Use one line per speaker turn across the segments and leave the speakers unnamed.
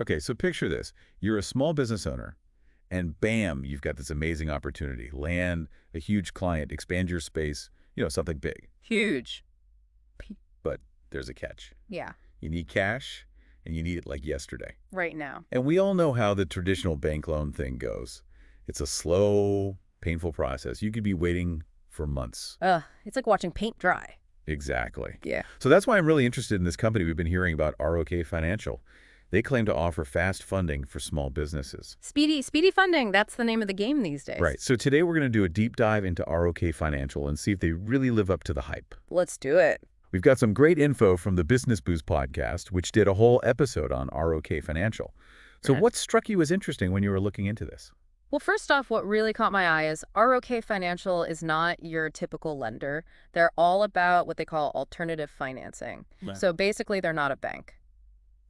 Okay, so picture this. You're a small business owner, and bam, you've got this amazing opportunity. Land a huge client, expand your space, something big.
Huge. P-
But there's a catch.
Yeah,
You need cash, and you need it like yesterday.
right now.
And we all know how the traditional bank loan thing goes. It's a slow, painful process. You could be waiting for months.
It's like watching paint dry.
Exactly.
Yeah.
So that's why I'm really interested in this company we've been hearing about, ROK Financial. They claim to offer fast funding for small businesses.
Speedy funding, that's the name of the game these days.
Right. So today we're going to do a deep dive into ROK Financial and see if they really live up to the hype.
Let's do it.
We've got some great info from the Business Boost podcast, which did a whole episode on ROK Financial. So
Right.
what struck you as interesting when you were looking into this?
Well, first off, what really caught my eye is ROK Financial is not your typical lender. They're all about what they call alternative financing.
Right.
So basically, they're not a bank.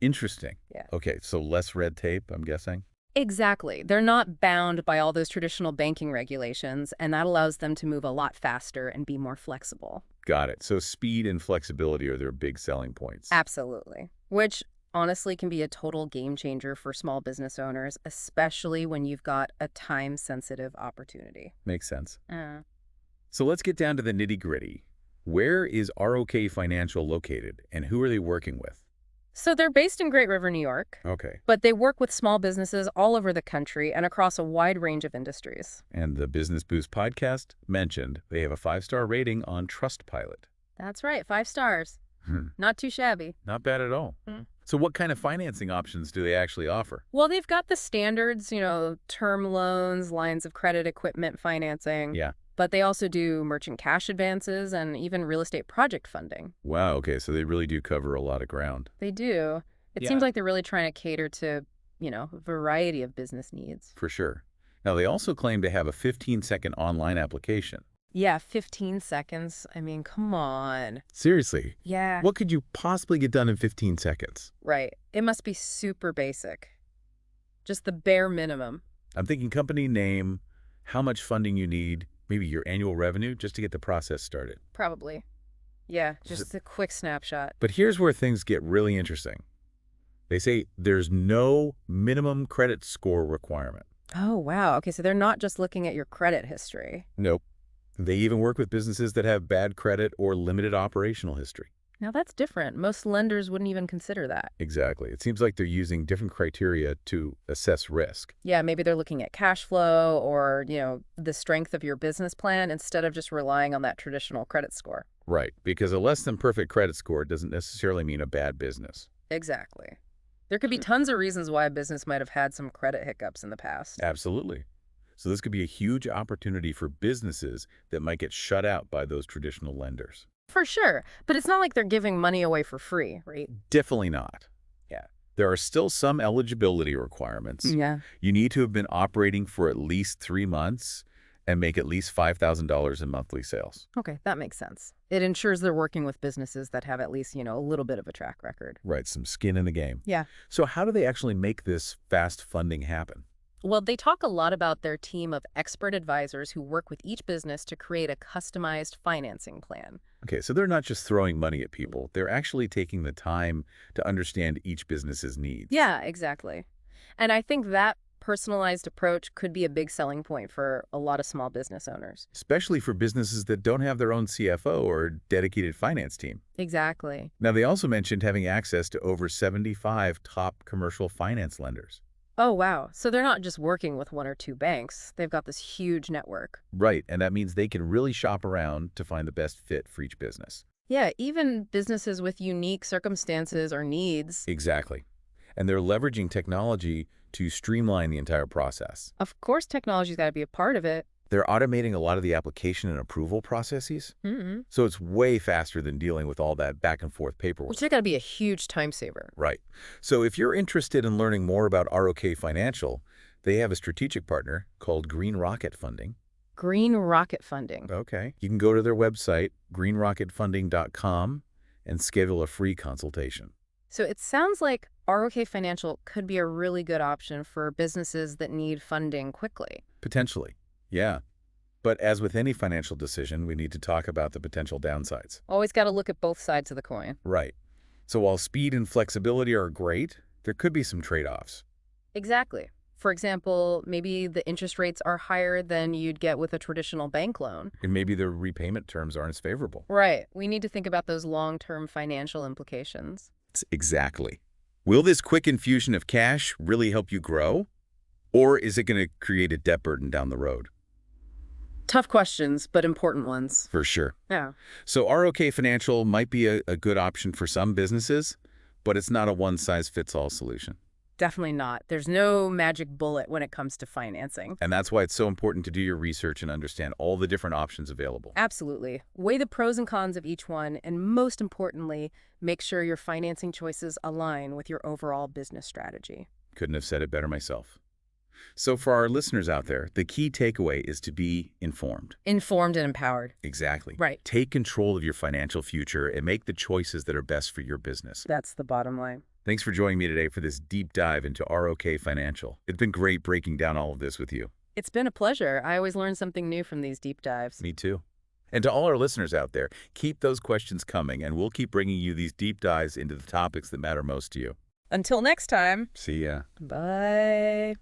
Interesting.
Yeah.
Okay, so less red tape, I'm guessing?
Exactly. They're not bound by all those traditional banking regulations, and that allows them to move a lot faster and be more flexible.
Got it. So speed and flexibility are their big selling points.
Absolutely. Which honestly can be a total game changer for small business owners, especially when you've got a time-sensitive opportunity.
Makes sense.
Uh,
So let's get down to the nitty-gritty. Where is ROK Financial located, and who are they working with?
So they're based in Great River, New York,
Okay.
but they work with small businesses all over the country and across a wide range of industries.
And the Business Boost podcast mentioned they have a 5-star rating on Trustpilot.
That's right, 5 stars.
Hmm.
Not too shabby.
Not bad at all.
Mm.
So what kind of financing options do they actually offer?
Well, they've got the standards, term loans, lines of credit, equipment financing.
Yeah.
But they also do merchant cash advances and even real estate project funding.
Wow, okay, so they really do cover a lot of ground.
They do. It
Yeah.
seems like they're really trying to cater to, a variety of business needs.
For sure. Now, they also claim to have a 15-second online application.
Yeah, 15 seconds. I mean, come on.
Seriously,
Yeah.
what could you possibly get done in 15 seconds?
Right. It must be super basic. Just the bare minimum.
I'm thinking company name, how much funding you need, maybe your annual revenue, just to get the process started.
Probably. Yeah, just a quick snapshot.
But here's where things get really interesting. They say there's no minimum credit score requirement.
Oh, wow. Okay, so they're not just looking at your credit history.
Nope. They even work with businesses that have bad credit or limited operational history.
Now, that's different. Most lenders wouldn't even consider that.
Exactly. It seems like they're using different criteria to assess risk.
Yeah, maybe they're looking at cash flow or, the strength of your business plan instead of just relying on that traditional credit score.
Right, because a less than perfect credit score doesn't necessarily mean a bad business.
Exactly. There could be tons of reasons why a business might have had some credit hiccups in the past.
Absolutely. So this could be a huge opportunity for businesses that might get shut out by those traditional lenders.
For sure. But it's not like they're giving money away for free, right?
Definitely not. Yeah. There are still some eligibility requirements.
Yeah.
You need to have been operating for at least 3 months and make at least $5,000 in monthly sales.
Okay, that makes sense. It ensures they're working with businesses that have at least, a little bit of a track record.
Right, some skin in the game.
Yeah.
So how do they actually make this fast funding happen?
Well, they talk a lot about their team of expert advisors who work with each business to create a customized financing plan.
Okay, so they're not just throwing money at people. They're actually taking the time to understand each business's needs.
Yeah, exactly. And I think that personalized approach could be a big selling point for a lot of small business owners.
Especially for businesses that don't have their own CFO or dedicated finance team.
Exactly.
Now, they also mentioned having access to over 75 top commercial finance lenders.
Oh, wow. So they're not just working with one or two banks. They've got this huge network.
Right, and that means they can really shop around to find the best fit for each business.
Yeah, even businesses with unique circumstances or needs.
Exactly. And they're leveraging technology to streamline the entire process.
Of course, technology's got to be a part of it.
They're automating a lot of the application and approval processes,
Mm-hmm.
so it's way faster than dealing with all that back and forth paperwork.
Which is got to be a huge time saver.
Right. So if you're interested in learning more about ROK Financial, they have a strategic partner called Green Rocket Funding.
Green Rocket Funding.
Okay. You can go to their website, greenrocketfunding.com, and schedule a free consultation.
So it sounds like ROK Financial could be a really good option for businesses that need funding quickly.
Potentially. Yeah. But as with any financial decision, we need to talk about the potential downsides.
Always got to look at both sides of the coin.
Right. So while speed and flexibility are great, there could be some trade-offs.
Exactly. For example, maybe the interest rates are higher than you'd get with a traditional bank loan.
And maybe the repayment terms aren't as favorable.
Right. We need to think about those long-term financial implications.
Exactly. Will this quick infusion of cash really help you grow? Or is it going to create a debt burden down the road?
Tough questions, but important ones.
For sure.
Yeah.
So ROK Financial might be a good option for some businesses, but it's not a one-size-fits-all solution.
Definitely not. There's no magic bullet when it comes to financing.
And that's why it's so important to do your research and understand all the different options available.
Absolutely. Weigh the pros and cons of each one, and most importantly, make sure your financing choices align with your overall business strategy.
Couldn't have said it better myself. So for our listeners out there, the key takeaway is to be informed.
Informed and empowered.
Exactly.
Right.
Take control of your financial future and make the choices that are best for your business.
That's the bottom line.
Thanks for joining me today for this deep dive into ROK Financial. It's been great breaking down all of this with you.
It's been a pleasure. I always learn something new from these deep dives.
Me too. And to all our listeners out there, keep those questions coming, and we'll keep bringing you these deep dives into the topics that matter most to you.
Until next time.
See ya.
Bye.